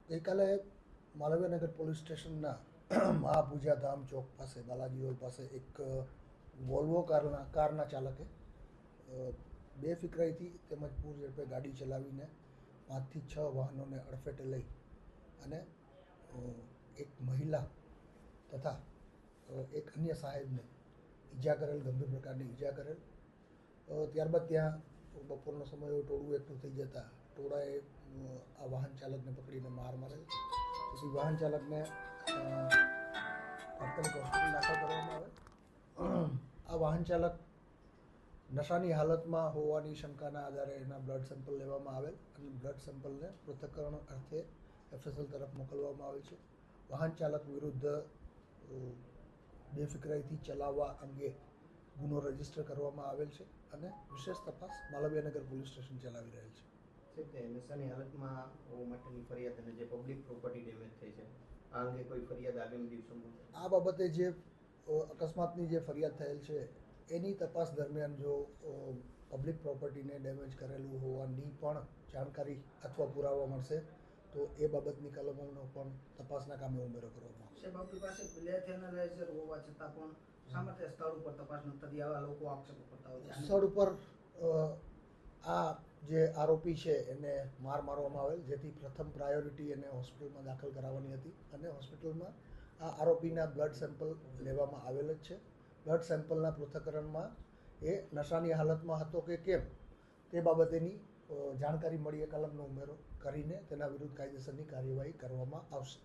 ગઈકાલે માલવ્યનગર પોલીસ સ્ટેશનના મહાપૂજા ધામ ચોક પાસે બાલાજી રોડ પાસે એક વોલ્વો કારના ચાલકે બેફિકરાઈથી તેમજ પૂર ઝડપે ગાડી ચલાવીને 5 થી 6 વાહનોને અડફેટે લઈ અને એક મહિલા તથા એક અન્ય સાહેબને ઈજા કરેલ, ગંભીર પ્રકારની ઈજા કરેલ. ત્યારબાદ ત્યાં બપોરનો સમય હોય, ટોળું એકઠું થઈ જતા ટોળાએ આ વાહન ચાલકને પકડીને માર મારેલ. પછી વાહન ચાલકને તાત્કાલિક હોસ્પિટલ દાખલ કરવામાં આવે. આ વાહન ચાલક નશાની હાલતમાં હોવાની શંકાના આધારે એના બ્લડ સેમ્પલ લેવામાં આવેલ અને બ્લડ સેમ્પલને પૃથ્થકરણ અર્થે FSL તરફ મોકલવામાં આવેલ છે. વાહન ચાલક વિરુદ્ધ બેફિકરાઈથી ચલાવવા અંગે ગુનો રજીસ્ટર કરવામાં આવેલ છે અને વિશેષ તપાસ માલવ્યનગર પોલીસ સ્ટેશન ચલાવી રહેલ છે. નશાની હાલતમાં હોવા માટેની ફરિયાદ અને જે પબ્લિક પ્રોપર્ટી ડેમેજ થઈ છે, આ અંગે કોઈ ફરિયાદ આગામી દિવસોમાં? આ બાબતે જે અકસ્માતની જે ફરિયાદ થયેલ છે એની તપાસ દરમિયાન જો પબ્લિક પ્રોપર્ટીને ડેમેજ કરેલું હોવાની પણ જાણકારી અથવા પુરાવા મળશે તો એ બાબતની કલમોનો પણ તપાસના કામે ઉમેરો કરવામાં આવશે. સાહેબ, આપણી પાસે લેથ એનાલાઇઝર હોવા છતાં પણ શા માટે સ્થળ ઉપર તપાસ ન થતી, આવા લોકો આક્ષેપો કરતા હોય છે? સ્થળ ઉપર આ જે આરોપી છે એને માર મારવામાં આવેલ, જેથી પ્રથમ પ્રાયોરિટી એને હોસ્પિટલમાં દાખલ કરાવવાની હતી અને હોસ્પિટલમાં આ આરોપીના બ્લડ સેમ્પલ લેવામાં આવેલ જ છે. બ્લડ સેમ્પલના પૃથ્થકરણમાં એ નશાની હાલતમાં હતો કે કેમ તે બાબતેની જાણકારી મળી એ કલમનો ઉમેરો કરીને તેના વિરુદ્ધ કાયદેસરની કાર્યવાહી કરવામાં આવશે.